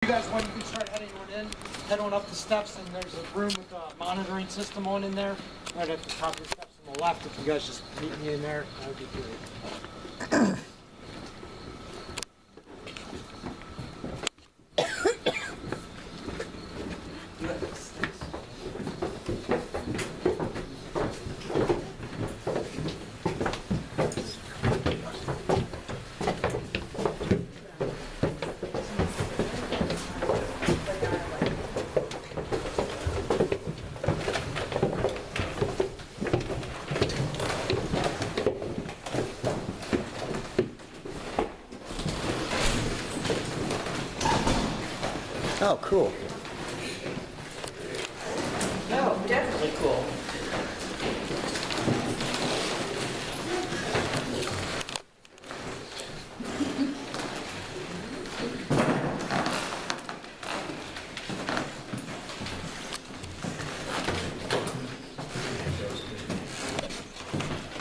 You guys want, you can start heading on in, head on up the steps, and there's a room with a monitoring system on in there, right at the top of the steps on the left. If you guys just meet me in there, that would be great. Oh, cool. Oh, definitely cool.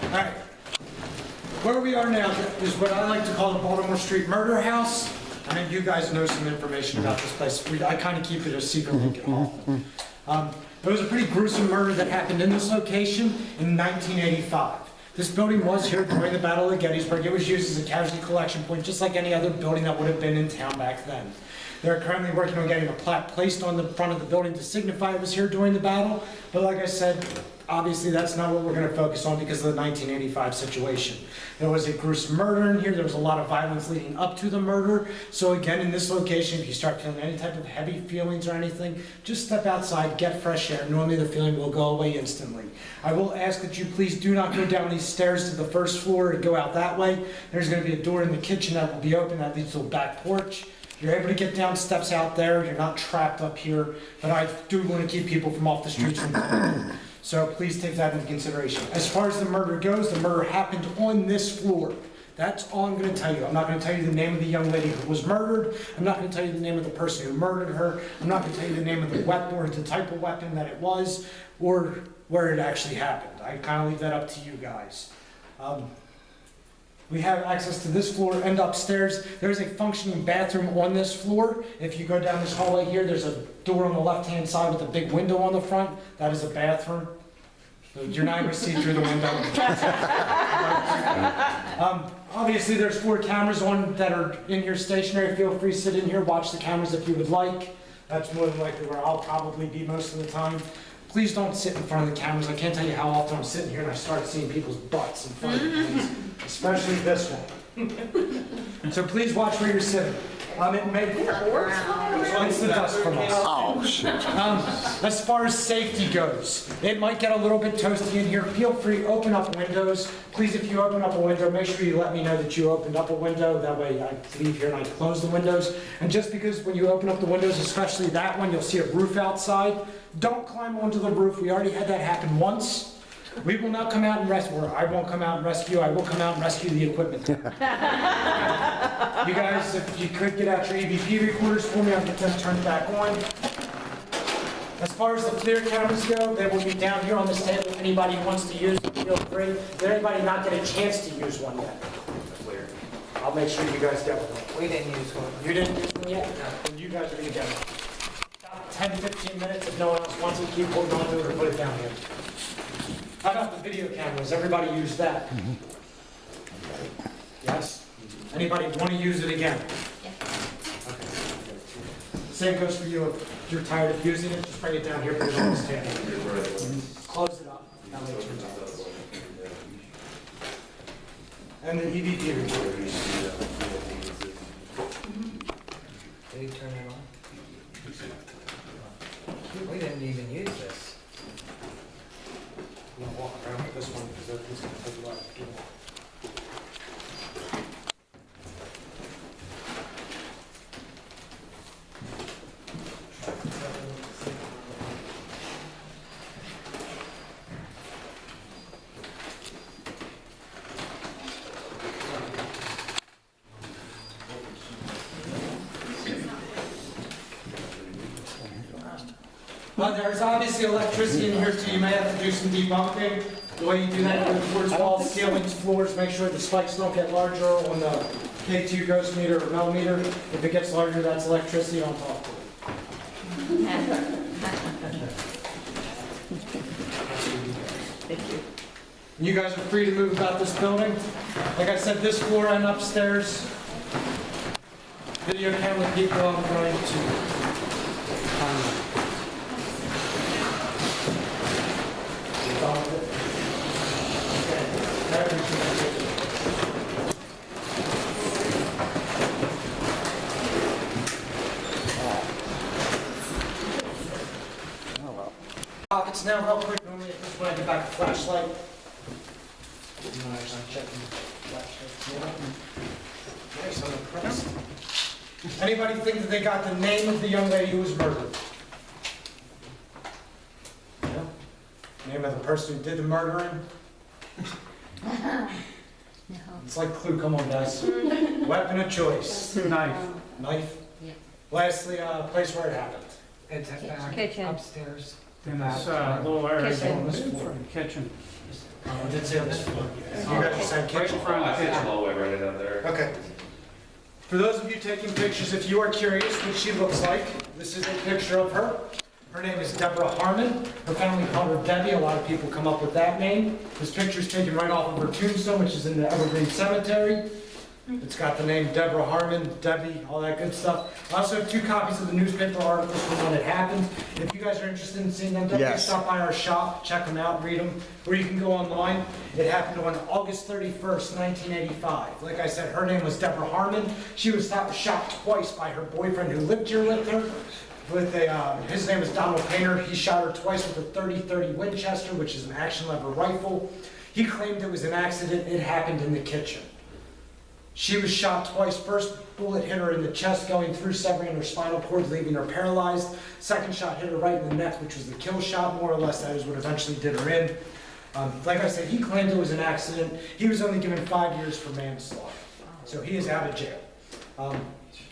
All right. Where we are now is what I like to call the Baltimore Street Murder House. I mean, you guys know some information about this place. I kind of keep it a secret. It was a pretty gruesome murder that happened in this location in 1985. This building was here during the Battle of Gettysburg. It was used as a casualty collection point, just like any other building that would have been in town back then. They're currently working on getting a plaque placed on the front of the building to signify it was here during the battle. But like I said, obviously that's not what we're going to focus on because of the 1985 situation. There was a gruesome murder in here. There was a lot of violence leading up to the murder. So again, in this location, if you start feeling any type of heavy feelings or anything, just step outside, get fresh air. Normally the feeling will go away instantly. I will ask that you please do not go down these stairs to the first floor and go out that way. There's going to be a door in the kitchen that will be open that leads to a back porch. You're able to get down steps out there. You're not trapped up here. But I do want to keep people from off the streets from coming. So please take that into consideration. As far as the murder goes, the murder happened on this floor. That's all I'm going to tell you. I'm not going to tell you the name of the young lady who was murdered. I'm not going to tell you the name of the person who murdered her. I'm not going to tell you the name of the weapon or the type of weapon that it was or where it actually happened. I kind of leave that up to you guys. We have access to this floor and upstairs. There's a functioning bathroom on this floor. If you go down this hallway here, there's a door on the left-hand side with a big window on the front. That is a bathroom. So you're not going to see through the window. Obviously, there's 4 cameras on that are in here stationary. Feel free to sit in here, watch the cameras if you would like. That's more than likely where I'll probably be most of the time. Please don't sit in front of the cameras. I can't tell you how often I'm sitting here and I start seeing people's butts in front of me, especially this one. So please watch where you're sitting. It may it's the dust from us. Oh, shit. As far as safety goes, it might get a little bit toasty in here. Feel free, open up windows. Please, if you open up a window, make sure you let me know that you opened up a window. That way I leave here and I close the windows. And just because when you open up the windows, especially that one, you'll see a roof outside. Don't climb onto the roof. We already had that happen once. We will not come out and rescue, or I won't come out and rescue, I will come out and rescue the equipment. You guys, if you could get out your EVP recorders for me, I'll get them turned back on. As far as the clear cameras go, they will be down here on this table. If anybody wants to use them, feel free. Did anybody not get a chance to use one yet? Clear. I'll make sure you guys get one. We didn't use one. You didn't use one yet? No. Then you guys are going to get one. About 10, 15 minutes if no one else wants it, keep holding on to it or put it down here. How about the video cameras? Everybody use that? Yes? Anybody want to use it again? Yeah. Okay. Same goes for you. If you're tired of using it, just bring it down here, put it on this table. Close it up. Now make sure it's on. And the EVP recorder. Did he turn it on? We didn't even use this. I'm going to walk around with this one because that's going to take a lot of fuel. There's obviously electricity in here, so you may have to do some debunking. The way you do that, you go towards walls, ceilings, floors, make sure the spikes don't get larger on the K2 ghost meter or millimeter. If it gets larger, that's electricity, don't talk to it. Thank you. You guys are free to move about this building. Like I said, this floor and upstairs, video camera people, I'm going to. Pockets now, real quick. Normally at this point I get back a flashlight. Nice, I'm checking the flashlight. Nice, I'm impressed. Anybody think that they got the name of the young lady who was murdered? No? Name of the person who did the murdering? No. It's like Clue, come on guys. Weapon of choice. Knife. Knife? Yeah. Lastly, place where it happened. It's back Kitchen. upstairs. In this little area Kitchen. on this floor, the kitchen. I did say on this floor. You guys are saying Right kitchen? in front of the kitchen. Hallway right down there. Okay. For those of you taking pictures, if you are curious what she looks like, this is a picture of her. Her name is Deborah Harman. Her family called her Debbie. A lot of people come up with that name. This picture is taken right off of her tombstone, which is in the Evergreen Cemetery. It's got the name Deborah Harman, Debbie, all that good stuff. I also have 2 copies of the newspaper articles from when it happened. If you guys are interested in seeing them, definitely Yes. stop by our shop, check them out, read them, or you can go online. It happened on August 31st, 1985. Like I said, her name was Deborah Harman. She was shot twice by her boyfriend who lived here with her. His name is Donald Painter. He shot her twice with a .30-30 Winchester, which is an action-lever rifle. He claimed it was an accident. It happened in the kitchen. She was shot twice. First bullet hit her in the chest, going through, severing her spinal cord, leaving her paralyzed. Second shot hit her right in the neck, which was the kill shot, more or less. That is what eventually did her in. Like I said, he claimed it was an accident. He was only given 5 years for manslaughter. So he is out of jail.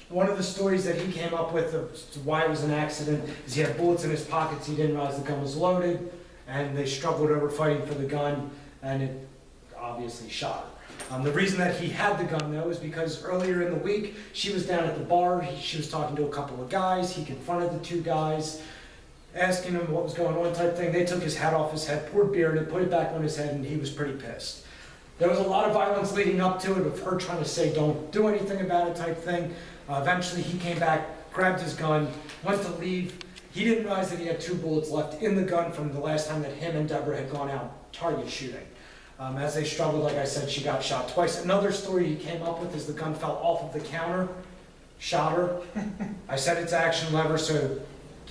One of the stories that he came up with as to why it was an accident is he had bullets in his pockets. He didn't realize the gun was loaded, and they struggled over fighting for the gun, and it obviously shot her. The reason that he had the gun, though, is because earlier in the week, she was down at the bar. She was talking to a couple of guys. He confronted the 2 guys, asking them what was going on type thing. They took his hat off his head, poured beer in it, put it back on his head, and he was pretty pissed. There was a lot of violence leading up to it, of her trying to say, don't do anything about it type thing. Eventually, he came back, grabbed his gun, went to leave. He didn't realize that he had 2 bullets left in the gun from the last time that him and Deborah had gone out target shooting. As they struggled, like I said, she got shot twice. Another story he came up with is the gun fell off of the counter, shot her. I said it's action lever, so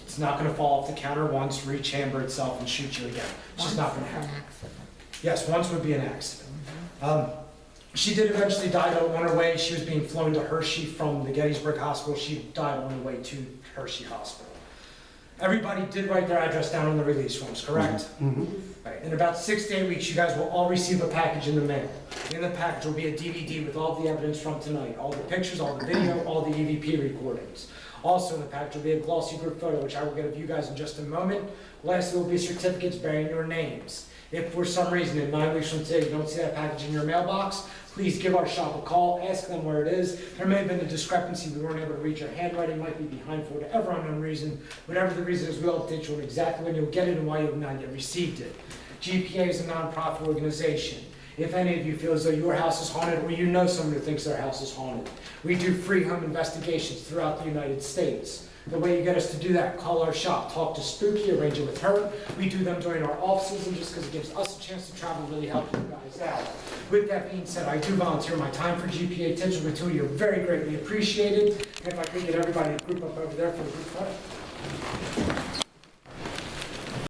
it's not going to fall off the counter once, rechamber itself, and shoot you again. It's just not going to happen. Yes, once would be an accident. She did eventually die on her way. She was being flown to Hershey from the Gettysburg Hospital. She died on the way to Hershey Hospital. Everybody did write their address down on the release forms, correct? Mm-hmm. Right. In about 6 to 8 weeks, you guys will all receive a package in the mail. In the package will be a DVD with all the evidence from tonight, all the pictures, all the video, all the EVP recordings. Also in the package will be a glossy group photo, which I will get of you guys in just a moment. Lastly, will be certificates bearing your names. If for some reason in 9 weeks from today you don't see that package in your mailbox, please give our shop a call, ask them where it is. There may have been a discrepancy, we weren't able to read your handwriting, might be behind for whatever unknown reason. Whatever the reason is, we'll update you on exactly when you'll get it and why you have not yet received it. GPA is a nonprofit organization. If any of you feel as though your house is haunted or you know someone who thinks their house is haunted, we do free home investigations throughout the United States. The way you get us to do that, call our shop, talk to Spooky, arrange it with her. We do them during our off season just because it gives us a chance to travel, really help you guys out. With that being said, I do volunteer my time for GPA tips and gratuity. You're very greatly appreciated. And if I could get everybody to group up over there for the group photo.